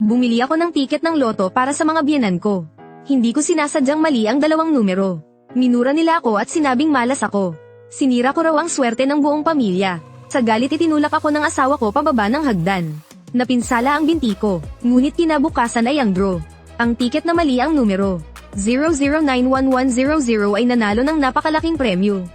Bumili ako ng tiket ng loto para sa mga biyenan ko. Hindi ko sinasadyang mali ang dalawang numero. Minura nila ako at sinabing malas ako. Sinira ko raw ang swerte ng buong pamilya. Sa galit itinulak ako ng asawa ko pababa ng hagdan. Napinsala ang binti ko, ngunit kinabukasan ay ang draw. Ang tiket na mali ang numero 00911100 ay nanalo ng napakalaking premyo.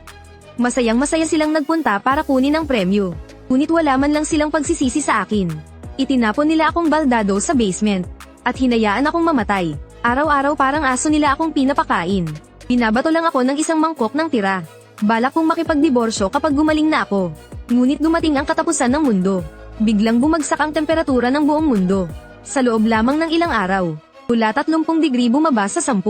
Masayang-masaya silang nagpunta para kunin ang premyo. Ngunit wala man lang silang pagsisisi sa akin. Itinapon nila akong baldado sa basement. At hinayaan akong mamatay. Araw-araw parang aso nila akong pinapakain. Binabato lang ako ng isang mangkok ng tira. Balak kong makipagdiborsyo kapag gumaling na ako. Ngunit dumating ang katapusan ng mundo. Biglang bumagsak ang temperatura ng buong mundo. Sa loob lamang ng ilang araw, mula 30 degree bumaba sa 10.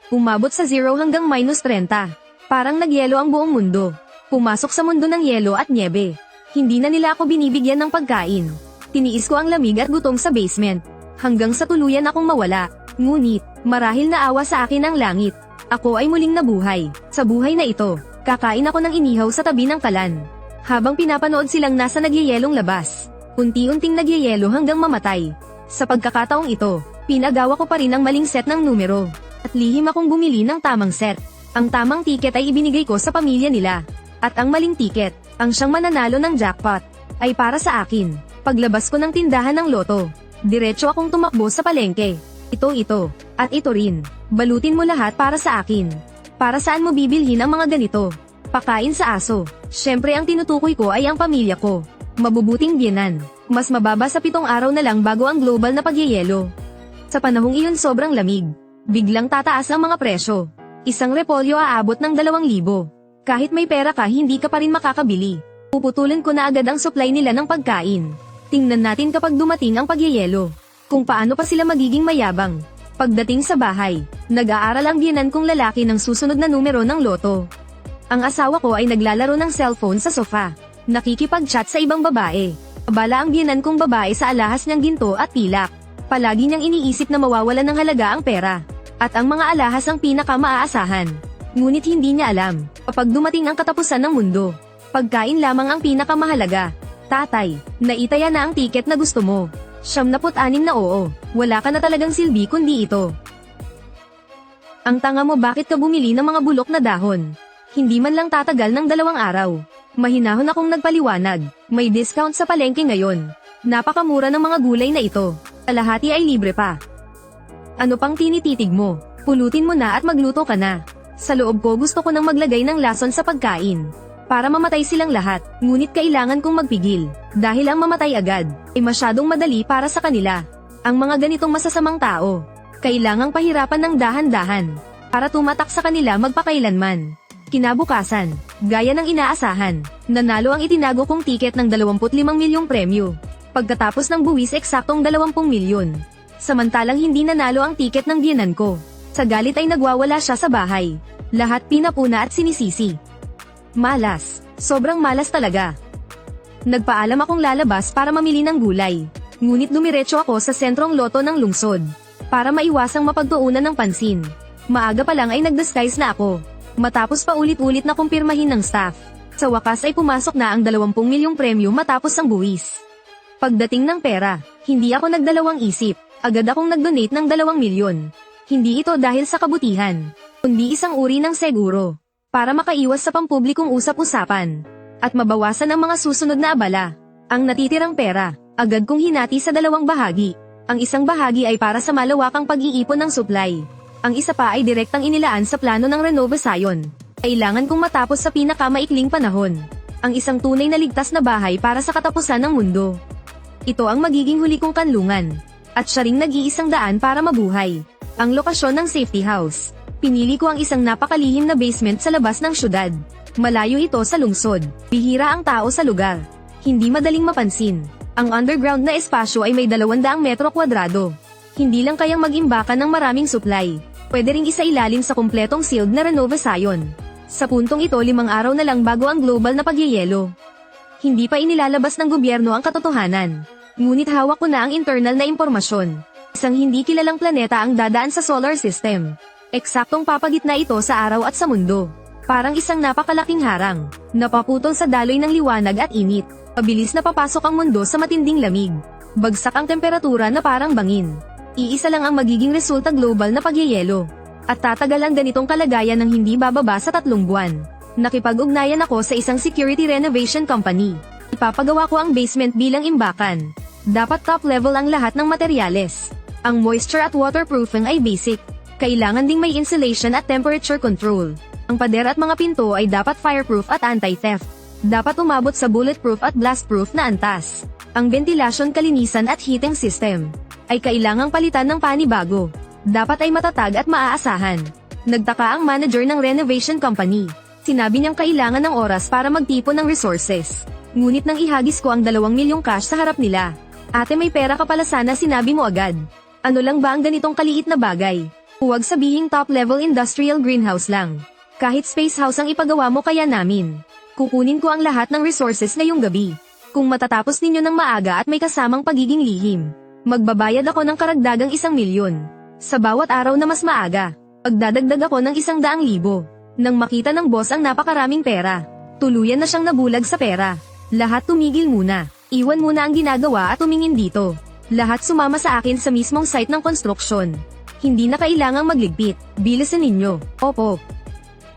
Umabot sa 0 hanggang -30. Parang nagyelo ang buong mundo. Pumasok sa mundo ng yelo at nyebe. Hindi na nila ako binibigyan ng pagkain. Tiniis ko ang lamig at gutom sa basement. Hanggang sa tuluyan akong mawala. Ngunit, marahil naawa sa akin ang langit. Ako ay muling nabuhay. Sa buhay na ito, kakain ako ng inihaw sa tabi ng kalan. Habang pinapanood silang nasa nagyayelong labas. Unti-unting nagyayelo hanggang mamatay. Sa pagkakataong ito, pinagawa ko pa rin ang maling set ng numero. At lihim akong bumili ng tamang set. Ang tamang tiket ay ibinigay ko sa pamilya nila. At ang maling tiket, ang siyang mananalo ng jackpot, ay para sa akin. Paglabas ko ng tindahan ng loto, diretso akong tumakbo sa palengke. Ito, at ito rin. Balutin mo lahat para sa akin. Para saan mo bibilhin ang mga ganito? Pakain sa aso. Syempre ang tinutukoy ko ay ang pamilya ko. Mabubuting biyenan. Mas mababa sa 7 araw na lang bago ang global na pagyeyelo. Sa panahong iyon sobrang lamig. Biglang tataas ang mga presyo. Isang repolyo aabot ng 2,000. Kahit may pera ka hindi ka pa rin makakabili. Puputulan ko na agad ang supply nila ng pagkain. Tingnan natin kapag dumating ang pagyeyelo. Kung paano pa sila magiging mayabang. Pagdating sa bahay, nag-aaral ang biyenan kong lalaki ng susunod na numero ng loto. Ang asawa ko ay naglalaro ng cellphone sa sofa. Nakikipag-chat sa ibang babae. Abala ang biyenan kong babae sa alahas niyang ginto at pilak. Palagi niyang iniisip na mawawalan ng halaga ang pera. At ang mga alahas ang pinaka-maaasahan. Ngunit hindi niya alam, kapag dumating ang katapusan ng mundo, pagkain lamang ang pinakamahalaga. Tatay, naitaya na ang tiket na gusto mo. 76 na oo, wala ka na talagang silbi kundi ito. Ang tanga mo, bakit ka bumili ng mga bulok na dahon? Hindi man lang tatagal ng 2 araw. Mahinahon akong nagpaliwanag, may discount sa palengke ngayon. Napakamura ng mga gulay na ito. Kalahati ay libre pa. Ano pang tinititig mo? Pulutin mo na at magluto ka na. Sa loob ko gusto ko nang maglagay ng lason sa pagkain. Para mamatay silang lahat, ngunit kailangan kong magpigil. Dahil ang mamatay agad, ay masyadong madali para sa kanila. Ang mga ganitong masasamang tao, kailangang pahirapan ng dahan-dahan. Para tumatak sa kanila magpakailanman. Kinabukasan, gaya ng inaasahan, nanalo ang itinago kong tiket ng 25 milyong premyo. Pagkatapos ng buwis eksaktong 20 milyon. Samantalang hindi nanalo ang tiket ng biyenan ko. Sa galit ay nagwawala siya sa bahay. Lahat pinapuna at sinisisi. Malas. Sobrang malas talaga. Nagpaalam akong lalabas para mamili ng gulay. Ngunit dumiretso ako sa sentrong loto ng lungsod. Para maiwasang mapagtuunan ng pansin. Maaga pa lang ay nag-disguise na ako. Matapos pa ulit-ulit na kumpirmahin ng staff. Sa wakas ay pumasok na ang 20 milyong premyo matapos ang buwis. Pagdating ng pera, hindi ako nagdalawang isip. Agad akong nag-donate ng 2 milyon. Hindi ito dahil sa kabutihan, kundi isang uri ng seguro. Para makaiwas sa pampublikong usap-usapan. At mabawasan ang mga susunod na abala. Ang natitirang pera, agad kong hinati sa 2 bahagi. Ang isang bahagi ay para sa malawakang pag-iipon ng supply. Ang isa pa ay direktang inilaan sa plano ng Renovasayon. Kailangan kong matapos sa pinakamaikling panahon. Ang isang tunay na ligtas na bahay para sa katapusan ng mundo. Ito ang magiging huli kong kanlungan. At siya ring nag-iisang daan para mabuhay. Ang lokasyon ng safety house. Pinili ko ang isang napakalihim na basement sa labas ng syudad. Malayo ito sa lungsod. Bihira ang tao sa lugar. Hindi madaling mapansin. Ang underground na espasyo ay may 200 metro kwadrado. Hindi lang kayang mag-imbakan ng maraming supply. Pwede ring isailalim sa kumpletong sealed na Renovasayon. Sa puntong ito 5 araw na lang bago ang global na pagyeyelo. Hindi pa inilalabas ng gobyerno ang katotohanan. Ngunit hawak ko na ang internal na impormasyon. Isang hindi kilalang planeta ang dadaan sa solar system. Eksaktong papagitna ito sa araw at sa mundo. Parang isang napakalaking harang, napaputol sa daloy ng liwanag at init. Pabilis na papasok ang mundo sa matinding lamig. Bagsak ang temperatura na parang bangin. Iisa lang ang magiging resulta, global na pagyeyelo. At tatagal ang ganitong kalagayan ng hindi bababa sa 3 buwan. Nakipag-ugnayan ako sa isang security renovation company. Ipapagawa ko ang basement bilang imbakan. Dapat top level ang lahat ng materyales. Ang moisture at waterproofing ay basic. Kailangan ding may insulation at temperature control. Ang pader at mga pinto ay dapat fireproof at anti-theft. Dapat umabot sa bulletproof at blastproof na antas. Ang ventilasyon, kalinisan at heating system ay kailangang palitan ng panibago. Dapat ay matatag at maaasahan. Nagtaka ang manager ng renovation company. Sinabi niyang kailangan ng oras para magtipon ng resources. Ngunit nang ihagis ko ang 2 milyong cash sa harap nila. Ate, may pera ka pala, sana sinabi mo agad. Ano lang ba ang ganitong kaliit na bagay? Huwag sabihing top-level industrial greenhouse lang. Kahit space house ang ipagawa mo kaya namin. Kukunin ko ang lahat ng resources ngayong gabi. Kung matatapos ninyo ng maaga at may kasamang pagiging lihim, magbabayad ako ng karagdagang 1 milyon. Sa bawat araw na mas maaga, pagdadagdag ako ng 100,000. Nang makita ng boss ang napakaraming pera, tuluyan na siyang nabulag sa pera. Lahat tumigil muna. Iwan muna ang ginagawa at tumingin dito. Lahat sumama sa akin sa mismong site ng construction. Hindi na kailangang magligpit. Bilisan ninyo. Opo.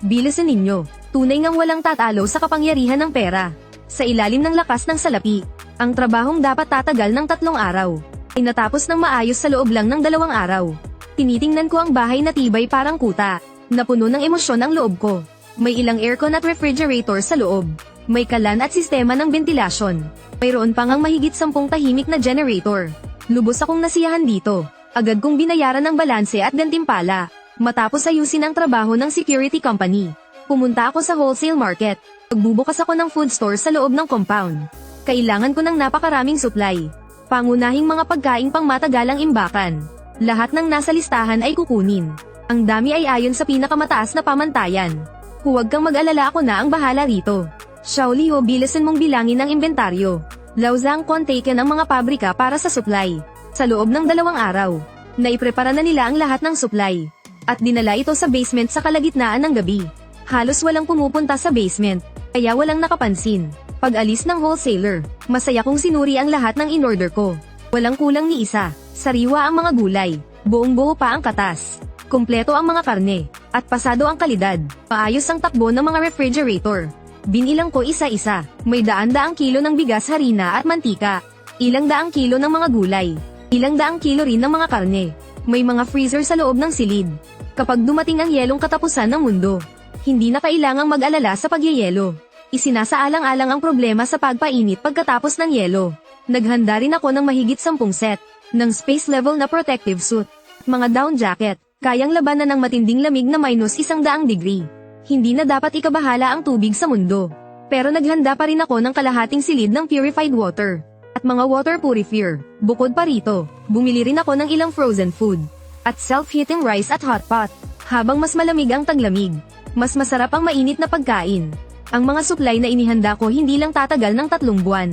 Bilisan ninyo. Tunay ngang walang tatalo sa kapangyarihan ng pera. Sa ilalim ng lakas ng salapi, ang trabahong dapat tatagal ng 3 araw, ay natapos ng maayos sa loob lang ng 2 araw. Tinitingnan ko ang bahay na tibay parang kuta. Napuno ng emosyon ang loob ko. May ilang aircon at refrigerator sa loob. May kalan at sistema ng ventilasyon. Mayroon pang ang mahigit 10 tahimik na generator. Lubos akong nasiyahan dito. Agad kong binayaran ng balanse at gantimpala. Matapos ayusin ang trabaho ng security company, pumunta ako sa wholesale market. Magbubukas ako ng food store sa loob ng compound. Kailangan ko ng napakaraming supply. Pangunahing mga pagkaing pang matagalang imbakan. Lahat ng nasa listahan ay kukunin. Ang dami ay ayon sa pinakamataas na pamantayan. Huwag kang mag-alala, ako na ang bahala rito. Xiaoliho, bilisan mong bilangin ang inventaryo. Lauzang taken ang mga pabrika para sa supply. Sa loob ng 2 araw, naiprepara na nila ang lahat ng supply. At dinala ito sa basement sa kalagitnaan ng gabi. Halos walang pumupunta sa basement, kaya walang nakapansin. Pag-alis ng wholesaler, masaya kong sinuri ang lahat ng in-order ko. Walang kulang ni isa. Sariwa ang mga gulay. Buong-buo pa ang katas. Kumpleto ang mga karne, at pasado ang kalidad. Maayos ang takbo ng mga refrigerator. Binilang ko isa-isa. May daan-daang kilo ng bigas, harina at mantika. Ilang daang kilo ng mga gulay. Ilang daang kilo rin ng mga karne. May mga freezer sa loob ng silid. Kapag dumating ang yelong katapusan ng mundo, hindi na kailangang mag-alala sa pagyeyelo. Isinasaalang-alang ang problema sa pagpainit pagkatapos ng yelo. Naghanda rin ako ng mahigit 10 set ng space level na protective suit. Mga down jacket. Kayang labanan ng matinding lamig na -100 degree. Hindi na dapat ikabahala ang tubig sa mundo. Pero naghanda pa rin ako ng kalahating silid ng purified water. At mga water purifier. Bukod pa rito, bumili rin ako ng ilang frozen food. At self-heating rice at hot pot. Habang mas malamig ang taglamig, mas masarap ang mainit na pagkain. Ang mga supply na inihanda ko hindi lang tatagal ng 3 buwan.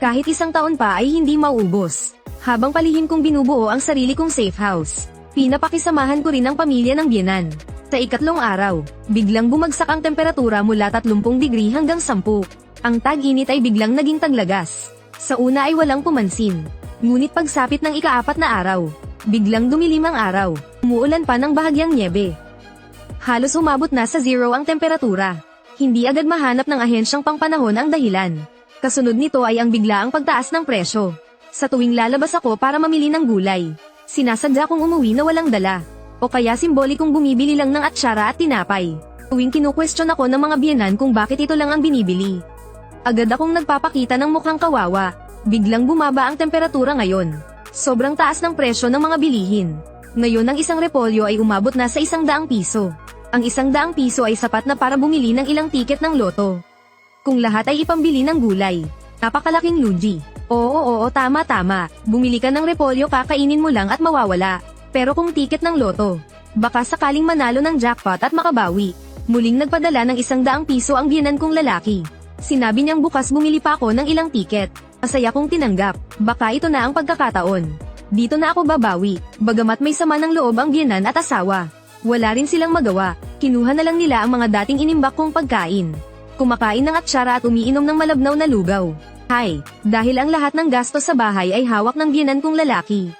Kahit 1 taon pa ay hindi mauubos. Habang palihim kong binubuo ang sarili kong safe house, pinapakisamahan ko rin ang pamilya ng biyenan. Sa 3 araw, biglang bumagsak ang temperatura mula 30 degree hanggang 10. Ang tag-init ay biglang naging taglagas. Sa una ay walang pumansin. Ngunit pagsapit ng 4 na araw, biglang dumilim ang araw. Umuulan pa ng bahagyang nyebe. Halos umabot na sa 0 ang temperatura. Hindi agad mahanap ng ahensyang pangpanahon ang dahilan. Kasunod nito ay ang biglaang pagtaas ng presyo. Sa tuwing lalabas ako para mamili ng gulay, sinasadya kong umuwi na walang dala. O kaya simbolikong bumibili lang ng atsara at tinapay. Tuwing kinu-question ako ng mga biyenan kung bakit ito lang ang binibili, agad akong nagpapakita ng mukhang kawawa. Biglang bumaba ang temperatura ngayon. Sobrang taas ng presyo ng mga bilihin. Ngayon ang isang repolyo ay umabot na sa 100 piso. Ang 100 piso ay sapat na para bumili ng ilang tiket ng loto. Kung lahat ay ipambili ng gulay, napakalaking lugi. Oo, tama. Bumili ka ng repolyo, kakainin mo lang at mawawala. Pero kung tiket ng loto, baka sakaling manalo ng jackpot at makabawi. Muling nagpadala ng 100 piso ang biyenan kong lalaki. Sinabi niyang bukas bumili pa ako ng ilang tiket. Masaya kong tinanggap. Baka ito na ang pagkakataon. Dito na ako babawi. Bagamat may sama ng loob ang biyenan at asawa, wala rin silang magawa. Kinuha na lang nila ang mga dating inimbak kong pagkain. Kumakain ng atsara at umiinom ng malabnaw na lugaw. Hay, dahil ang lahat ng gastos sa bahay ay hawak ng biyenan kong lalaki.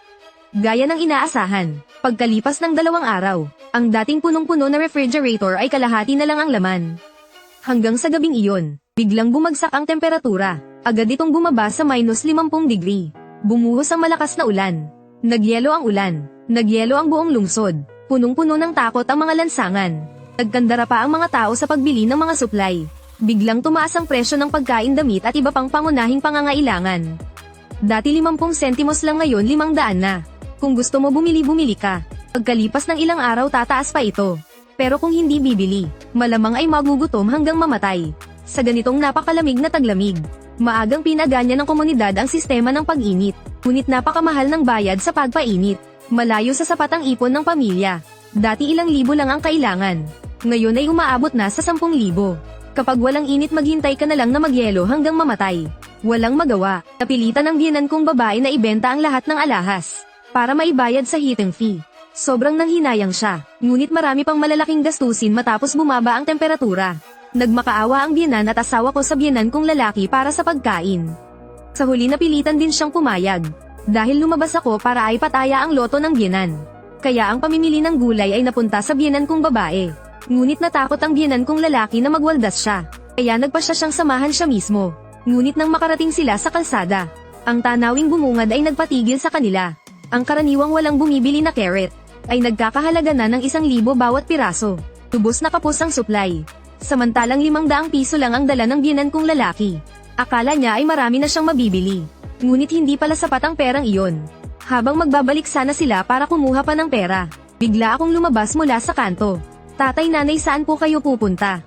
Gaya ng inaasahan, pagkalipas ng 2 araw, ang dating punong-puno na refrigerator ay kalahati na lang ang laman. Hanggang sa gabing iyon, biglang bumagsak ang temperatura, agad itong bumaba sa -50 degree. Bumuhos ang malakas na ulan. Nagyelo ang ulan, nagyelo ang buong lungsod, punong-puno ng takot ang mga lansangan. Nagkandara pa ang mga tao sa pagbili ng mga supply. Biglang tumaas ang presyo ng pagkain, damit at iba pang pangunahing pangangailangan. Dati 50 sentimos lang, ngayon 500 na. Kung gusto mo bumili ka. Pagkalipas ng ilang araw tataas pa ito. Pero kung hindi bibili, malamang ay magugutom hanggang mamatay. Sa ganitong napakalamig na taglamig, maagang pinaganya ng komunidad ang sistema ng pag-init. Ngunit napakamahal ng bayad sa pagpainit. Malayo sa sapat ang ipon ng pamilya. Dati ilang libo lang ang kailangan. Ngayon ay umaabot na sa 10,000. Kapag walang init, maghintay ka na lang na magyelo hanggang mamatay. Walang magawa, napilitan ng biyenan kong babae na ibenta ang lahat ng alahas para maibayad sa heating fee. Sobrang nanghinayang siya, ngunit marami pang malalaking gastusin matapos bumaba ang temperatura. Nagmakaawa ang biyenan at asawa ko sa biyenan kong lalaki para sa pagkain. Sa huli napilitan din siyang pumayag, dahil lumabas ako para ay pataya ang loto ng biyenan. Kaya ang pamimili ng gulay ay napunta sa biyenan kong babae. Ngunit natakot ang biyenan kong lalaki na magwaldas siya, kaya nagpasya siyang samahan siya mismo. Ngunit nang makarating sila sa kalsada, ang tanawing bumungad ay nagpatigil sa kanila. Ang karaniwang walang bumibili na carrot ay nagkakahalaga na ng 1,000 bawat piraso. Tubos na kapos ang supply. Samantalang 500 piso lang ang dala ng biyenan kong lalaki. Akala niya ay marami na siyang mabibili. Ngunit hindi pala sapat ang perang iyon. Habang magbabalik sana sila para kumuha pa ng pera, bigla akong lumabas mula sa kanto. Tatay, nanay, saan po kayo pupunta?